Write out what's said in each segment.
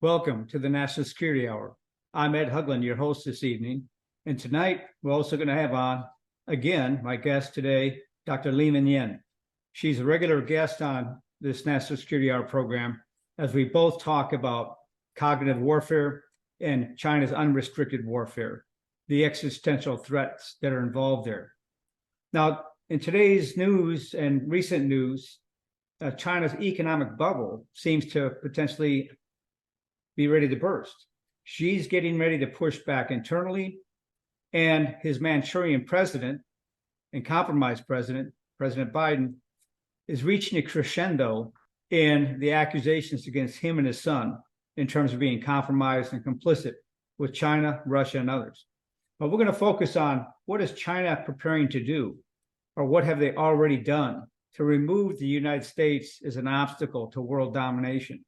Welcome to the National Security Hour. I'm Ed Huglin, your host this evening. And tonight, we're also going to have on, again, my guest today, Dr. Limin Yen. She's a regular guest on this National Security Hour program as we both talk about cognitive warfare and China's unrestricted warfare, the existential threats that are involved there. Now, in today's news and recent news, China's economic bubble seems to potentially be ready to burst. She's getting ready to push back internally, and his Manchurian president and compromised president, President Biden, is reaching a crescendo in the accusations against him and his son in terms of being compromised and complicit with China, Russia, and others. But we're going to focus on what is China preparing to do, or what have they already done to remove the United States as an obstacle to world domination.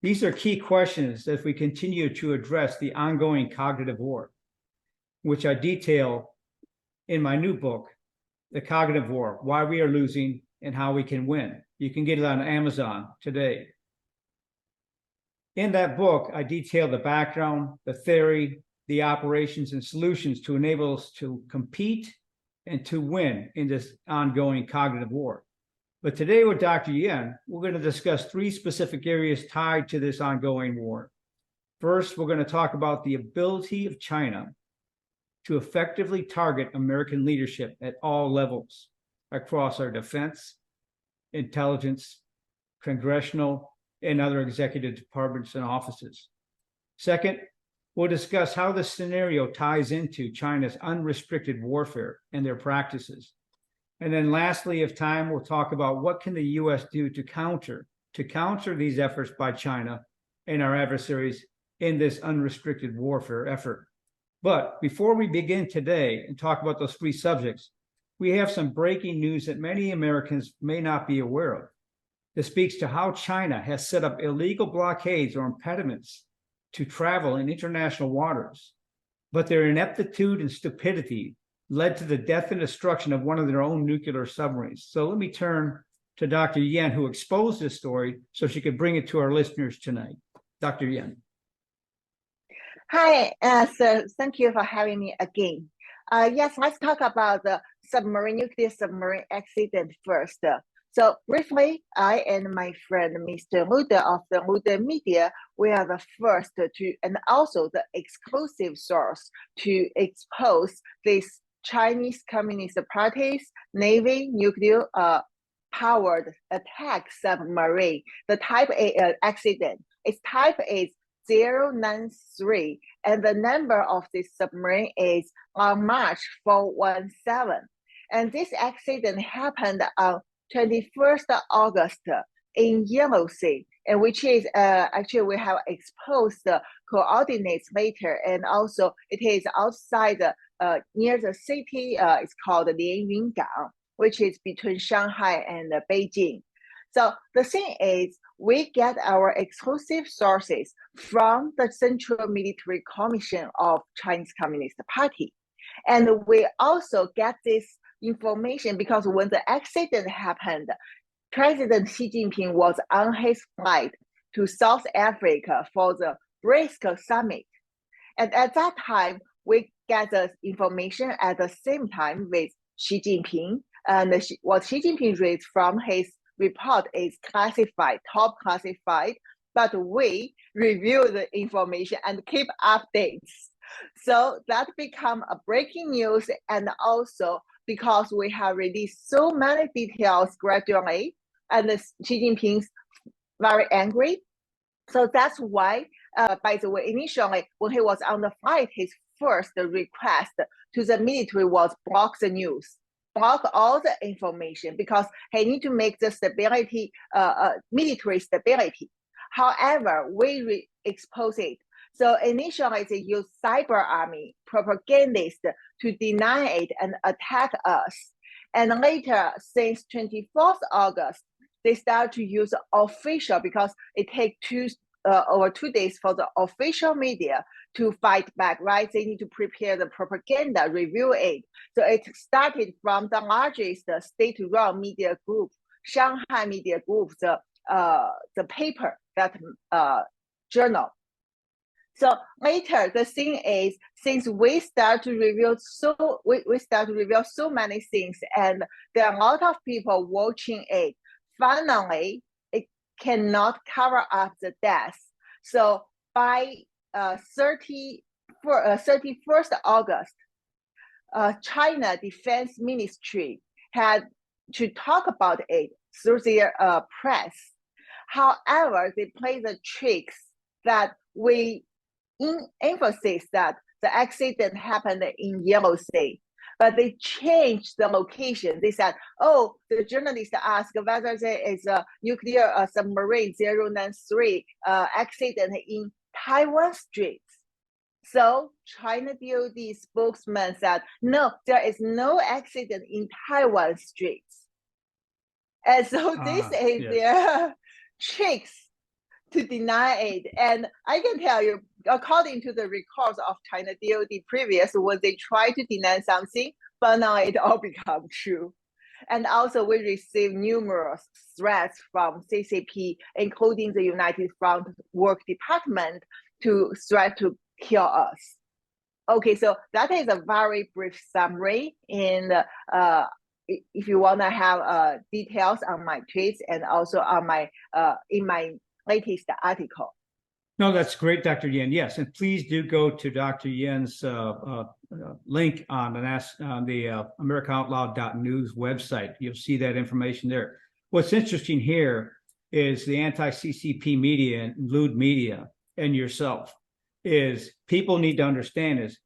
These are key questions as we continue to address the ongoing cognitive war, which I detail in my new book, The Cognitive War, Why We Are Losing and How We Can Win. You can get it on Amazon today. In that book, I detail the background, the theory, the operations, and solutions to enable us to compete and to win in this ongoing cognitive war. But today with Dr. Yen, we're going to discuss three specific areas tied to this ongoing war. First, we're going to talk about the ability of China to effectively target American leadership at all levels across our defense, intelligence, congressional, and other executive departments and offices. Second, we'll discuss how this scenario ties into China's unrestricted warfare and their practices. And then lastly, if time, we'll talk about what can the U.S. do to counter these efforts by China and our adversaries in this unrestricted warfare effort. But before we begin today and talk about those three subjects, we have some breaking news that many Americans may not be aware of. This speaks to how China has set up illegal blockades or impediments to travel in international waters, but their ineptitude and stupidity led to the death and destruction of one of their own nuclear submarines. So let me turn to Dr. Yen, who exposed this story so she could bring it to our listeners tonight. Dr. Yen. Hi, so thank you for having me again. Yes, let's talk about the nuclear submarine accident first. So briefly, I and my friend, Mr. Lude of the Lude Media, we are the first to, and also the exclusive source to expose this Chinese Communist Party's Navy nuclear powered attack submarine. The type A accident. Its type is 093, and the number of this submarine is on March 417. And this accident happened on 21st August in Yellow Sea, and which is actually we have exposed the coordinates later, and also it is outside near the city. It's called Lianyungang, which is between Shanghai and Beijing. So the thing is, we get our exclusive sources from the Central Military Commission of Chinese Communist Party. And we also get this information because when the accident happened, President Xi Jinping was on his flight to South Africa for the BRICS summit. And at that time, we get the information at the same time with Xi Jinping. And what Xi Jinping reads from his report is classified, top classified, but we review the information and keep updates. So that become a breaking news, and also because we have released so many details gradually, and Xi Jinping's very angry. So that's why, by the way, initially when he was on the flight, his first request to the military was block the news, block all the information, because he need to make the stability, military stability. However, we expose it. So initially they use cyber army propagandists to deny it and attack us. And later, since 24th August, they start to use official, because it takes over 2 days for the official media to fight back, right? They need to prepare the propaganda, review it. So it started from the largest state-run media group, Shanghai Media Group, the paper that journal. So later, the thing is, since we start to reveal so many things, and there are a lot of people watching it, finally, it cannot cover up the death. So by 31st August, China Defense Ministry had to talk about it through their press. However, they play the tricks that we emphasize that the accident happened in Yellow Sea, but they changed the location. They said, oh, the journalist asked whether there is a nuclear submarine 093 accident in Taiwan Straits. So China DOD spokesman said, no, there is no accident in Taiwan Straits. And so this is their tricks to deny it. And I can tell you, according to the records of China DOD previous, when they try to deny something, but now it all becomes true. And also we received numerous threats from CCP, including the United Front Work Department, to threat to kill us. Okay, so that is a very brief summary. And if you want to have details on my tweets and also on my in my latest article. No, that's great, Dr. Yen. Yes, and please do go to Dr. Yen's link on the AmericaOutloud.news website. You'll see that information there. What's interesting here is the anti-CCP media and lewd media and yourself is people need to understand is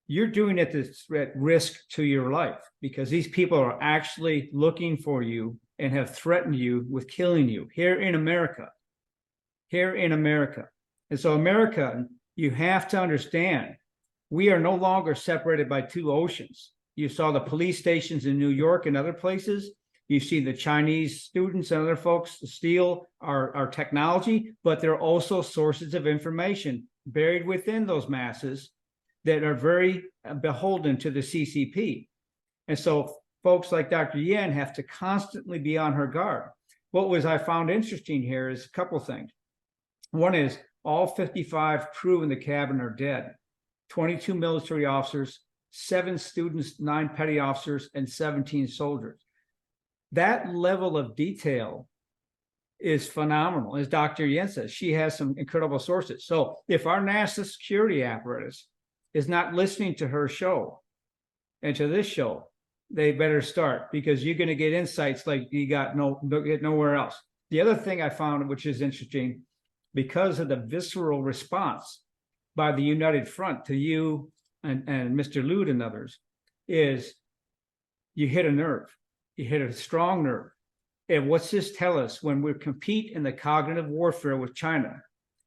you're doing it at risk to your life because these people are actually looking for you and have threatened you with killing you here in America. Here in America. And so America, you have to understand, we are no longer separated by two oceans. You saw the police stations in New York and other places. You see the Chinese students and other folks steal our technology, but there are also sources of information buried within those masses that are very beholden to the CCP. And so folks like Dr. Yen have to constantly be on her guard. What I found interesting here is a couple things. One is all 55 crew in the cabin are dead, 22 military officers, 7 students, 9 petty officers, and 17 soldiers. That level of detail is phenomenal. As Dr. Yen says, she has some incredible sources. So if our national security apparatus is not listening to her show and to this show, they better start because you're going to get insights like you get nowhere else. The other thing I found, which is interesting, because of the visceral response by the United Front to you and Mr. Lewd and others, is you hit a nerve. You hit a strong nerve. And what's this tell us? When we compete in the cognitive warfare with China,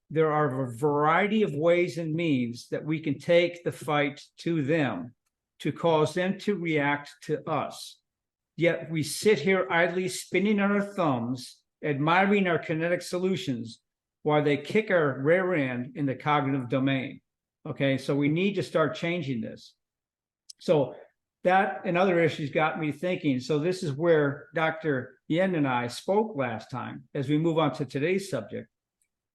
there are a variety of ways and means that we can take the fight to them to cause them to react to us. Yet we sit here idly spinning on our thumbs, admiring our kinetic solutions, while they kick our rear end in the cognitive domain. Okay, so we need to start changing this. So that and other issues got me thinking. So this is where Dr. Yen and I spoke last time as we move on to today's subject.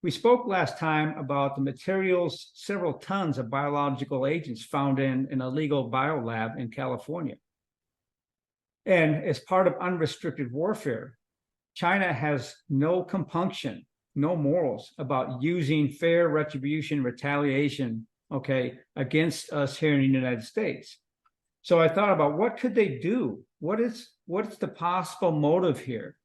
We spoke last time about the materials, several tons of biological agents found in an illegal biolab in California. And as part of unrestricted warfare, China has no compunction, no morals about using fair retribution, retaliation, okay, against us here in the United States. So I thought about what could they do? What's the possible motive here,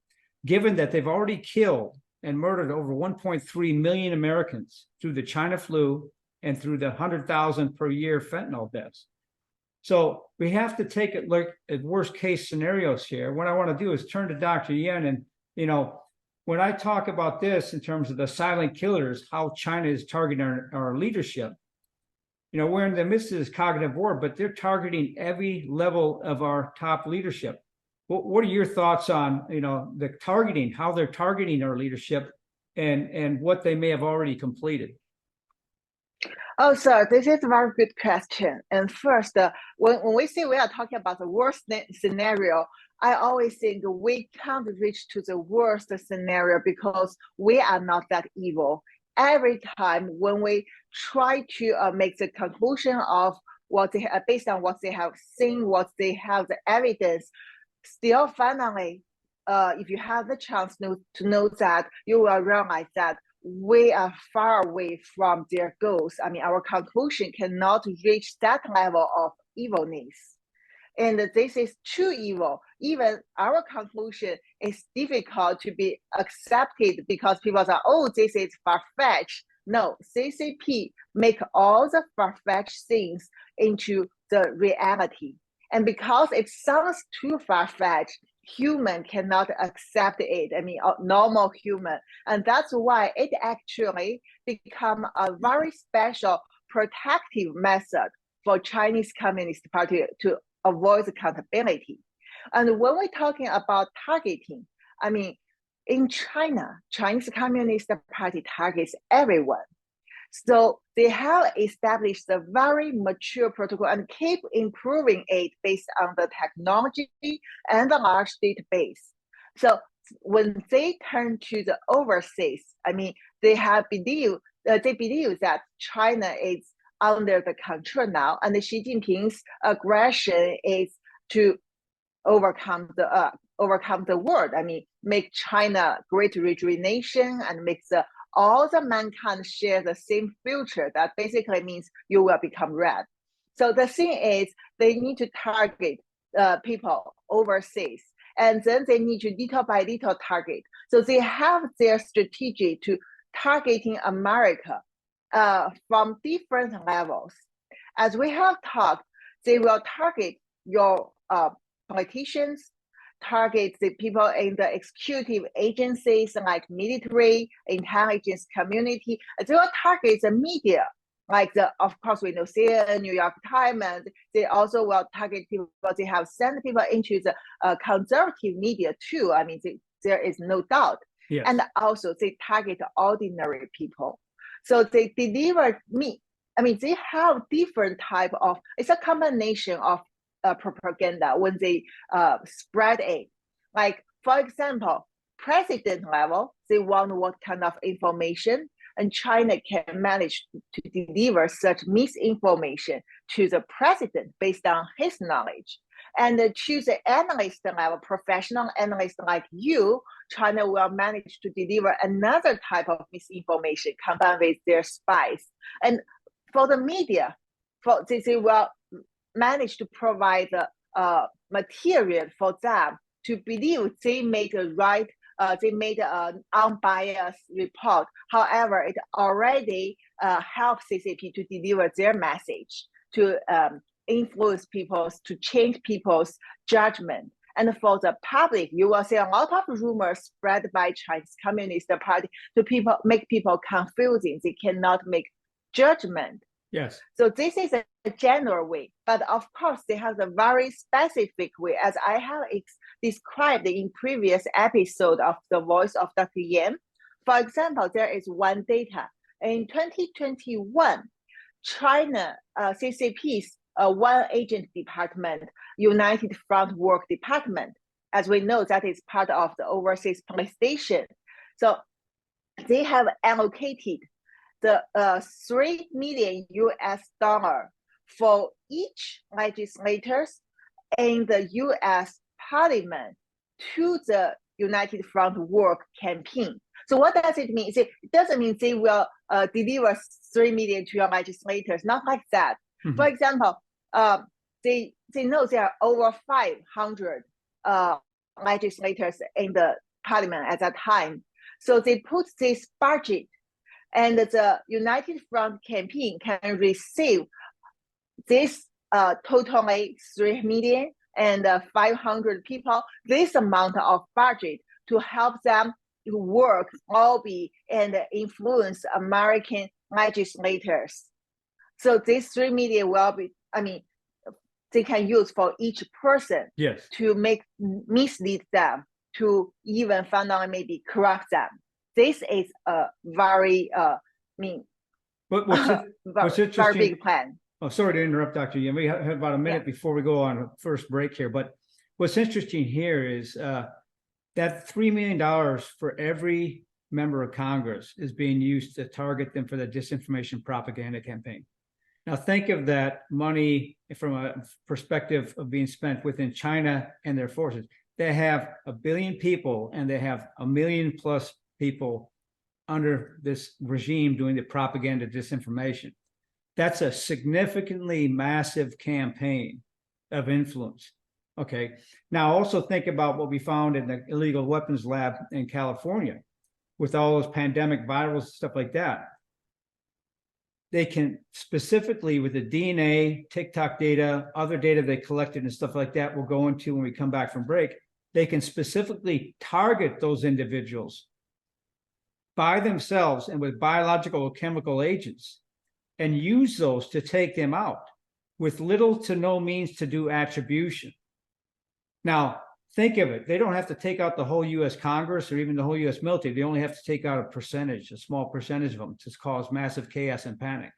given that they've already killed and murdered over 1.3 million Americans through the China flu and through the 100,000 per year fentanyl deaths. So we have to take it look at worst case scenarios here. What I want to do is turn to Dr. Yen and, when I talk about this in terms of the silent killers, how China is targeting our leadership, we're in the midst of this cognitive war, but they're targeting every level of our top leadership. What are your thoughts on, the targeting, how they're targeting our leadership and what they may have already completed? Oh, sir, this is a very good question. And first, when we say we are talking about the worst scenario, I always think we can't reach to the worst scenario because we are not that evil. every time when we try to make the conclusion of what they based on what they have seen, what they have the evidence, still finally, if you have the chance to know that, you will realize that we are far away from their goals. I mean, our conclusion cannot reach that level of evilness. And this is too evil. Even our conclusion is difficult to be accepted because people say, oh, this is far-fetched. No, CCP make all the far-fetched things into the reality. And because it sounds too far-fetched, human cannot accept it. I mean, a normal human. And that's why it actually become a very special protective method for Chinese Communist Party to avoid accountability. And when we're talking about targeting, I mean, in China, Chinese Communist Party targets everyone. So they have established a very mature protocol and keep improving it based on the technology and the large database. So when they turn to the overseas, I mean, they believe that China is under the control now, and Xi Jinping's aggression is to overcome the world. I mean, make China great rejuvenation and make all the mankind share the same future. That basically means you will become red. So the thing is, they need to target people overseas, and then they need to little by little target. So they have their strategy to targeting America from different levels. As we have talked, they will target your politicians, target the people in the executive agencies like military, intelligence community. They will target the media, like of course we know CNN, New York Times, and they also will target people. They have sent people into the conservative media too. I mean, there is no doubt. Yes. And also they target ordinary people. So they deliver I mean, they have different type of, it's a combination of propaganda when they spread it. Like, for example, president level, they want what kind of information, and China can manage to deliver such misinformation to the president based on his knowledge. And to the analyst level, professional analyst like you, China will manage to deliver another type of misinformation combined with their spies. And for the media, they will manage to provide the material for them to believe they made a right, they made an unbiased report. However, it already helps CCP to deliver their message, to influence people, to change people's judgment. And for the public, you will see a lot of rumors spread by Chinese Communist Party to make people confusing. They cannot make judgment. Yes. So this is a general way, but of course they have a very specific way, as I have described in previous episode of The Voice of Dr. Yan. For example, there is one data. In 2021, China CCP's one agent department, United Front Work Department, as we know, that is part of the overseas police station. So they have allocated the $3 million for each legislators in the U.S. Parliament to the United Front Work campaign. So what does it mean? It doesn't mean they will deliver $3 million to your legislators, not like that. Mm-hmm. For example, they know there are over 500 legislators in the Parliament at that time. So they put this budget, and the United Front campaign can receive this totally 3 million and 500 people, this amount of budget to help them to work, lobby, and influence American legislators. So this 3 million will be, I mean, they can use for each person. Yes. To mislead them, to even finally maybe corrupt them. This is a very, what's interesting, very big plan. Oh, sorry to interrupt, Dr. Yan. We have about a minute before we go on a first break here. But what's interesting here is that $3 million for every member of Congress is being used to target them for the disinformation propaganda campaign. Now, think of that money from a perspective of being spent within China and their forces. They have 1 billion people, and they have 1 million plus people under this regime doing the propaganda disinformation. That's a significantly massive campaign of influence. Okay. Now, also think about what we found in the illegal weapons lab in California with all those pandemic virals, stuff like that. They can specifically, with the DNA, TikTok data, other data they collected and stuff like that, we'll go into when we come back from break. They can specifically target those individuals by themselves and with biological or chemical agents and use those to take them out with little to no means to do attribution. Now, think of it. They don't have to take out the whole U.S. Congress or even the whole U.S. military. They only have to take out a percentage, a small percentage of them, to cause massive chaos and panic.